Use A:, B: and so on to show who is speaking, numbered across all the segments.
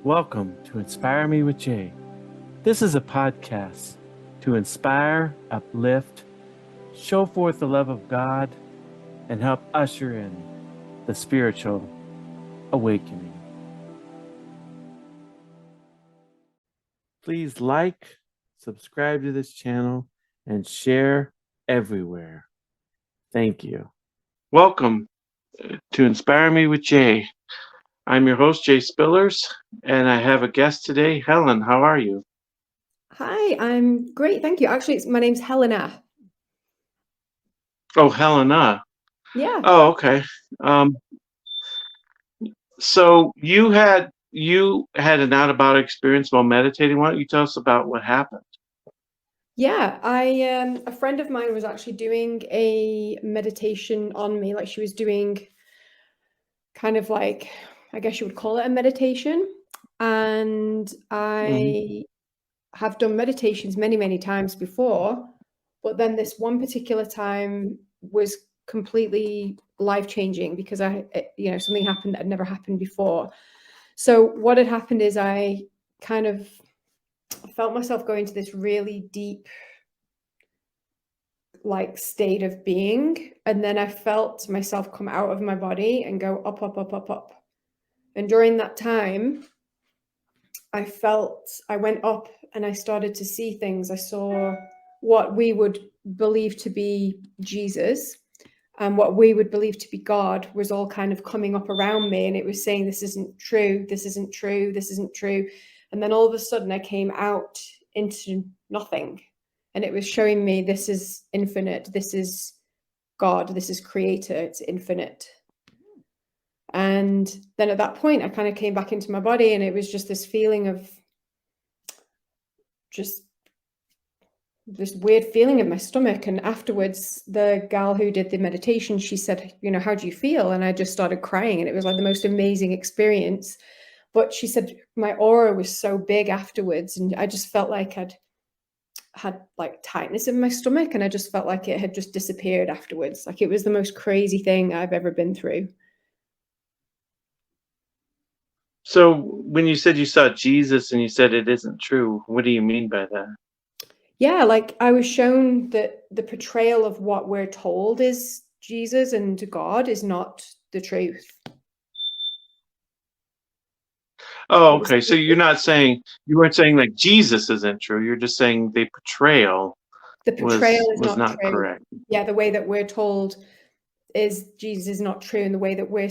A: Welcome to Inspire Me with Jay. This is a podcast to inspire, uplift, show forth the love of God, and help usher in the spiritual awakening. Please like, subscribe to this channel, and share everywhere. Thank you. Welcome to Inspire Me with Jay. I'm your host, Jay Spillers, and I have a guest today. Helen, how are you?
B: Hi, I'm great, thank you. Actually, my name's Helena.
A: Oh, Helena.
B: Yeah,
A: Oh, okay. Um, so you had an out of body experience while meditating. Why don't you tell us about what happened?
B: yeah. A friend of mine was actually doing a meditation on me, like she was doing kind of like, I guess you would call it a meditation. And
A: Hmm.
B: I have done meditations many, many times before, but then this one particular time was completely life-changing because something happened that had never happened before. So what had happened is I kind of felt myself go into this really deep like state of being, and then I felt myself come out of my body and go up, up, up, up, up. And during that time I went up and I started to see things. I saw what we would believe to be Jesus and what we would believe to be God was all kind of coming up around me, and it was saying, this isn't true, this isn't true, this isn't true. And then all of a sudden I came out into nothing, and it was showing me, this is infinite, this is God, this is creator, it's infinite. And then at that point I kind of came back into my body, and it was just this feeling of just this weird feeling in my stomach. And afterwards, the gal who did the meditation, she said, how do you feel? And I just started crying, and it was like the most amazing experience. But she said my aura was so big afterwards, and I just felt like I'd had like tightness in my stomach, and I just felt like it had just disappeared afterwards. Like it was the most crazy thing I've ever been through.
A: So when you said you saw Jesus and you said it isn't true, what do you mean by that?
B: Yeah, like I was shown that the portrayal of what we're told is Jesus and God is not the truth.
A: Oh,
B: It was
A: okay. So you weren't saying like Jesus isn't true. You're just saying the portrayal
B: the
A: was
B: portrayal is
A: was
B: not
A: not
B: true.
A: correct.
B: Yeah, the way that we're told is Jesus is not true, and the way that we're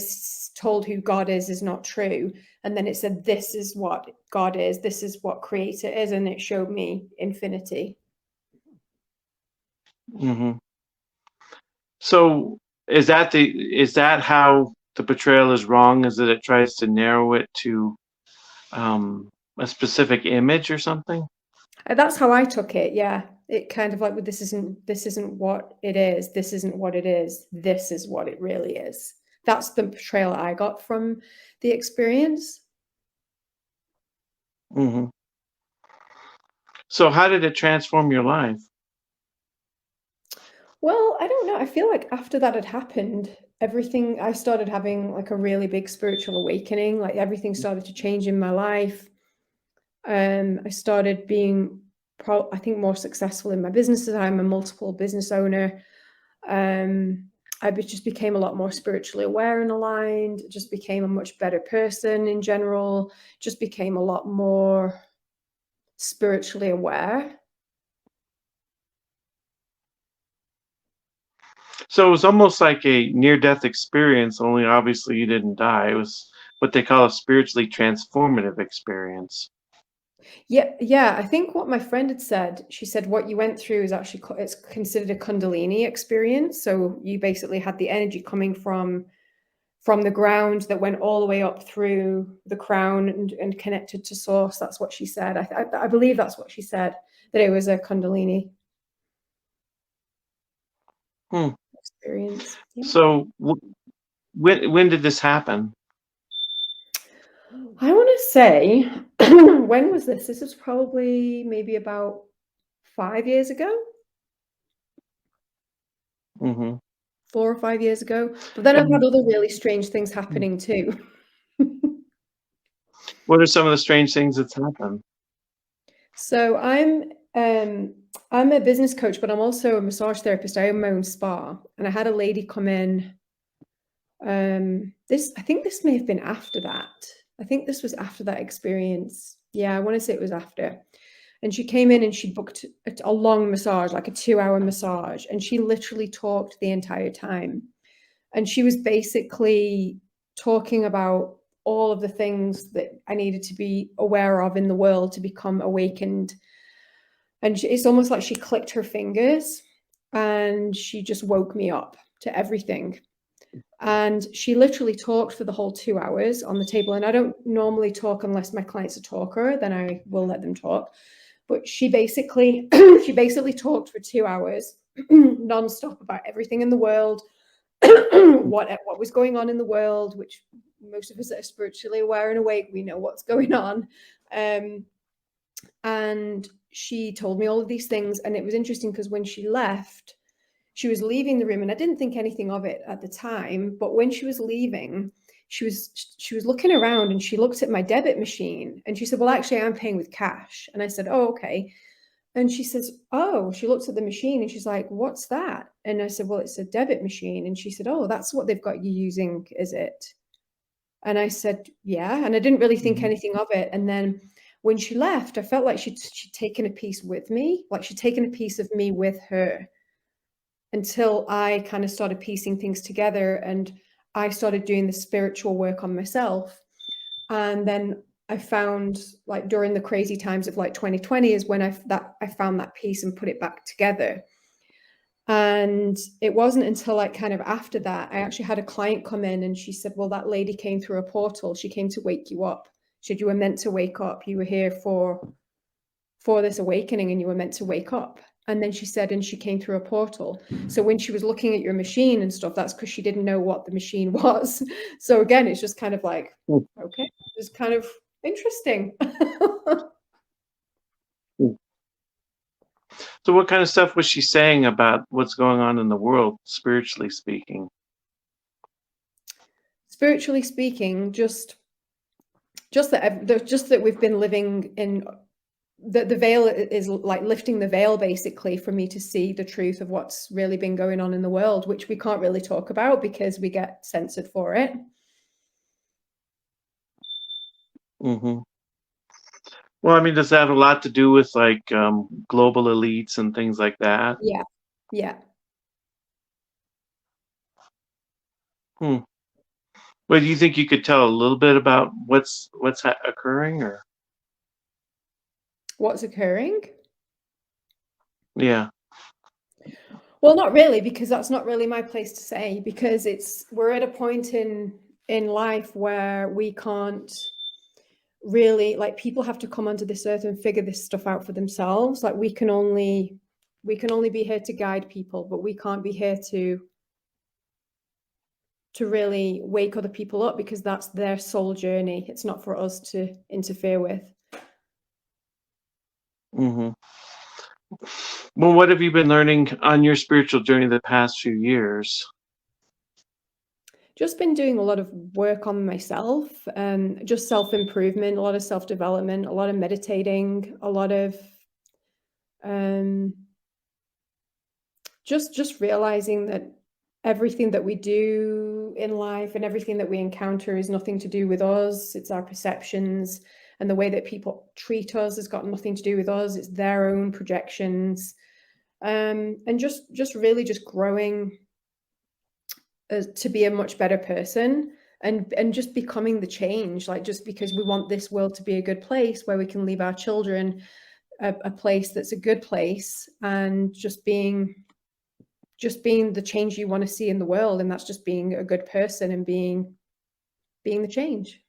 B: told who God is not true. And then it said, this is what God is, this is what creator is, and it showed me infinity.
A: Hmm. So is that how the portrayal is wrong? Is that it tries to narrow it to a specific image or something?
B: That's how I took it. Yeah, it kind of like, well, this isn't what it is, this isn't what it is, this is what it really is. That's the portrayal I got from the experience.
A: Hmm. So how did it transform your life?
B: Well, I don't know. I feel like after that had happened, everything, I started having like a really big spiritual awakening. Like everything started to change in my life. I started being, I think, more successful in my businesses. I'm a multiple business owner. Um, just became a lot more spiritually aware and aligned. Just became a much better person in general. Just became a lot more spiritually aware.
A: So it was almost like a near-death experience, only obviously you didn't die. It was what they call a spiritually transformative experience.
B: Yeah, yeah. I think what my friend had said, she said what you went through is actually it's considered a Kundalini experience. So you basically had the energy coming from the ground that went all the way up through the crown and connected to source. That's what she said. I believe that's what she said, that it was a Kundalini
A: Hmm.
B: experience. Yeah.
A: So when did this happen?
B: I want to say, when was this? This was probably maybe about 5 years ago,
A: Hmm.
B: 4 or 5 years ago. But then I've had
A: And
B: other really strange things happening too.
A: What are some of the strange things that's happened?
B: So I'm a business coach, but I'm also a massage therapist. I own my own spa, and I had a lady come in. This I think this may have been after that. I think this was after that experience. Yeah, I want to say it was after. And she came in and she booked a long massage, like a 2-hour massage, and she literally talked the entire time. And she was basically talking about all of the things that I needed to be aware of in the world to become awakened. And it's almost like she clicked her fingers and she just woke me up to everything. And she literally talked for the whole 2 hours on the table. And I don't normally talk unless my client's a talker, then I will let them talk. But she basically she basically talked for 2 hours nonstop about everything in the world, what was going on in the world, which most of us that are spiritually aware and awake, we know what's going on. And she told me all of these things. And it was interesting because when she left, she was leaving the room, and I didn't think anything of it at the time. But when she was leaving, she was looking around and she looked at my debit machine and she said, "Well, actually, I'm paying with cash." And I said, "Oh, okay." And she says, "Oh," she looks at the machine and she's like, "What's that?" And I said, "Well, it's a debit machine." And she said, "Oh, that's what they've got you using, is it?" And I said, "Yeah." And I didn't really think anything of it. And then when she left, I felt like she'd taken a piece with me, like she'd taken a piece of me with her, until I kind of started piecing things together and I started doing the spiritual work on myself. And then I found, like, during the crazy times of like 2020 is when I found that piece and put it back together. And it wasn't until like kind of after that, I actually had a client come in and she said, "Well, that lady came through a portal. She came to wake you up. She said, you were meant to wake up. You were here for this awakening and you were meant to wake up." And then she said, and she came through a portal. So when she was looking at your machine and stuff, that's because she didn't know what the machine was. So again, it's just kind of like, okay, it's kind of interesting.
A: So what kind of stuff was she saying about what's going on in the world, spiritually speaking?
B: Spiritually speaking, just that we've been living in the veil is like lifting the veil basically for me to see the truth of what's really been going on in the world, which we can't really talk about because we get censored for it.
A: Mm-hmm. Well, I mean, does that have a lot to do with like global elites and things like that?
B: Yeah. Yeah.
A: Hmm. Well, do you think you could tell a little bit about what's occurring, or
B: What's occurring?
A: yeah?
B: Well, not really, because that's not really my place to say, because we're at a point in life where we can't really, like, people have to come onto this earth and figure this stuff out for themselves. Like, we can only be here to guide people, but we can't be here to really wake other people up, because that's their soul journey. It's not for us to interfere with.
A: Mm-hmm. Well, what have you been learning on your spiritual journey the past few years?
B: Just been doing a lot of work on myself, just self-improvement, a lot of self-development, a lot of meditating, a lot of just realizing that everything that we do in life and everything that we encounter is nothing to do with us. It's our perceptions, and the way that people treat us has got nothing to do with us. It's their own projections. And just really just growing to be a much better person, and just becoming the change, like, just because we want this world to be a good place where we can leave our children a place that's a good place, and just being the change you want to see in the world, and that's just being a good person and being the change.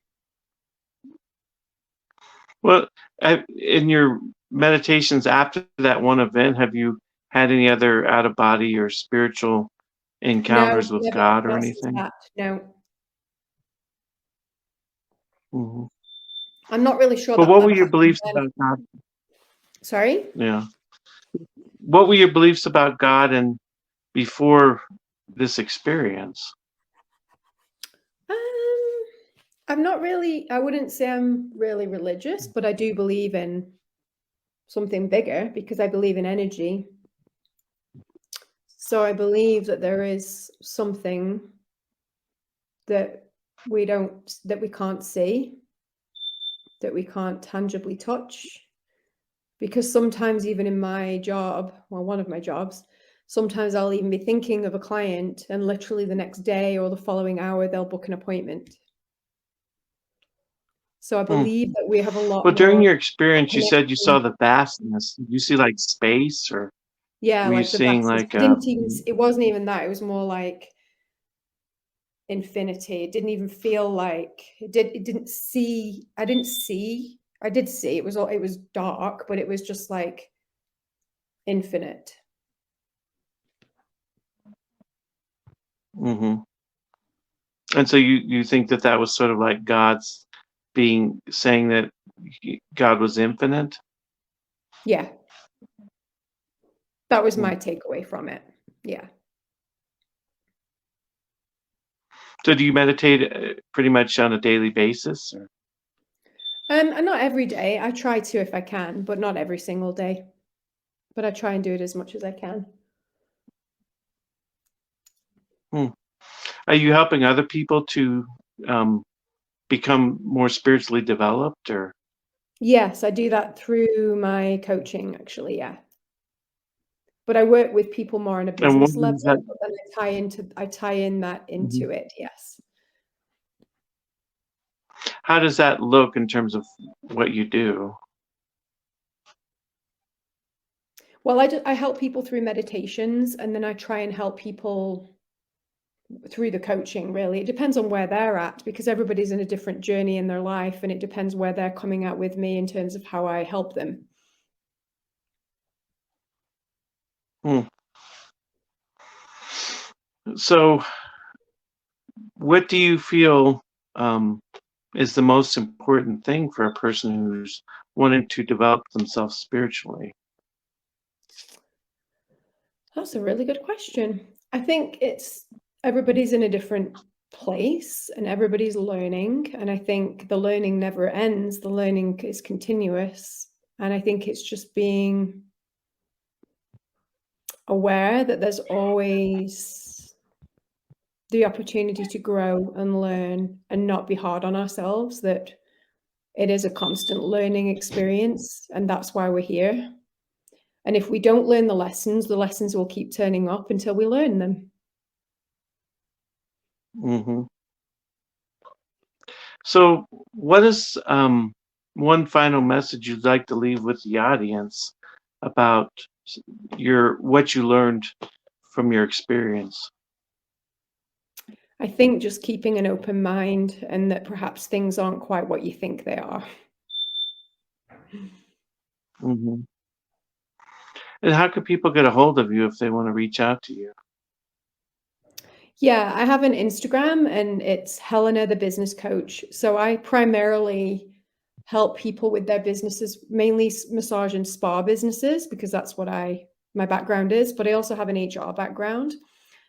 A: Well, in your meditations after that one event, have you had any other out of body or spiritual
B: No,
A: encounters with
B: never,
A: God or
B: not since
A: anything?
B: that. No,
A: Hmm.
B: I'm not really sure
A: But
B: that will
A: what were
B: ever
A: your
B: happen
A: beliefs
B: again.
A: about God?
B: Sorry.
A: Yeah. What were your beliefs about God and before this experience?
B: um I wouldn't say I'm really religious, but I do believe in something bigger because I believe in energy. So I believe that there is something that that we can't see, that we can't tangibly touch. Because sometimes even in my job, well, one of my jobs, sometimes I'll even be thinking of a client and literally the next day or the following hour, they'll book an appointment. So I
A: Hmm.
B: believe that we have a lot
A: Well, during
B: more
A: your experience, you said you saw
B: connection.
A: the vastness. Did you see like space, or
B: Yeah,
A: were you
B: like the
A: seeing
B: vastness.
A: like
B: It wasn't even that. It was more like infinity. It didn't even feel like it didn't see. I didn't see. I did see. It was dark, but it was just like infinite.
A: hmm And so you think that that was sort of like God's being saying that God was infinite?
B: Yeah, that was
A: Hmm.
B: my takeaway from it. Yeah.
A: So do you meditate pretty much on a daily basis? Or?
B: And not every day. I try to if I can, but not every single day. But I try and do it as much as I can.
A: Hmm. Are you helping other people to um, become more spiritually developed, or
B: Yes, I do that through my coaching, actually. Yeah. But I work with people more on a
A: and what
B: business
A: does that?
B: level, but then I tie in that
A: Mhm.
B: into it. Yes.
A: How does that look in terms of what you do?
B: Well, I help people through meditations, and then I try and help people through the coaching, really. It depends on where they're at because everybody's in a different journey in their life, and it depends where they're coming out with me in terms of how I help them.
A: Hmm. So, what do you feel is the most important thing for a person who's wanting to develop themselves spiritually?
B: That's a really good question. I think it's everybody's in a different place and everybody's learning. And I think the learning never ends, the learning is continuous. And I think it's just being aware that there's always the opportunity to grow and learn and not be hard on ourselves, that it is a constant learning experience. And that's why we're here. And if we don't learn the lessons will keep turning up until we learn them.
A: hmm So, what is one final message you'd like to leave with the audience about your what you learned from your experience?
B: I think just keeping an open mind and that perhaps things aren't quite what you think they are.
A: hmm And how can people get a hold of you if they want to reach out to you?
B: Yeah, I have an Instagram and it's Helena the Business Coach. So I primarily help people with their businesses, mainly massage and spa businesses, because that's what my background is, but I also have an HR background.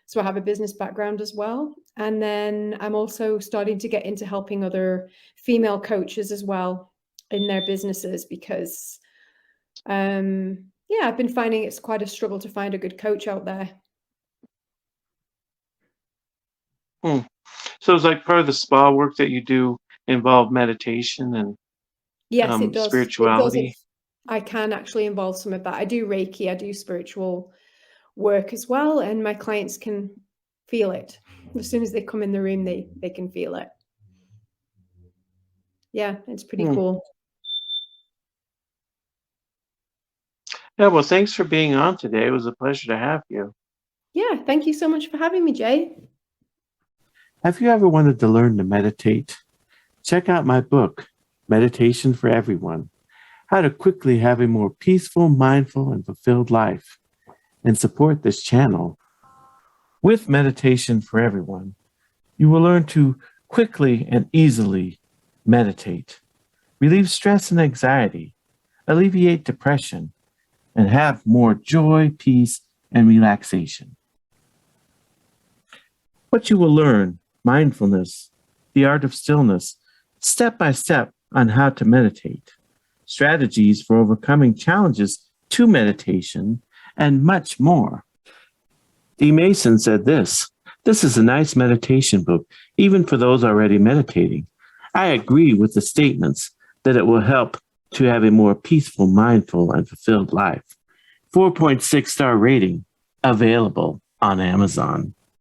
B: So I have a business background as well. And then I'm also starting to get into helping other female coaches as well in their businesses because yeah, I've been finding it's quite a struggle to find a good coach out there.
A: Hmm. So, it's like part of the spa work that you do involve meditation and
B: Yes, it does. It does.
A: spirituality.
B: I can actually involve some of that. I do Reiki, I do spiritual work as well, and my clients can feel it. As soon as they come in the room, they can feel it. Yeah, it's pretty
A: Hmm.
B: cool.
A: Yeah, well, thanks for being on today. It was a pleasure to have you.
B: Yeah, thank you so much for having me, Jay.
A: Have you ever wanted to learn to meditate? Check out my book, Meditation for Everyone: How to Quickly Have a More Peaceful, Mindful, and Fulfilled Life, and support this channel. With Meditation for Everyone, you will learn to quickly and easily meditate, relieve stress and anxiety, alleviate depression, and have more joy, peace, and relaxation. What you will learn: mindfulness, the art of stillness, step by step on how to meditate, strategies for overcoming challenges to meditation, and much more. D. Mason said this is a nice meditation book, even for those already meditating. I agree with the statements that it will help to have a more peaceful, mindful, and fulfilled life. 4.6 star rating, available on Amazon.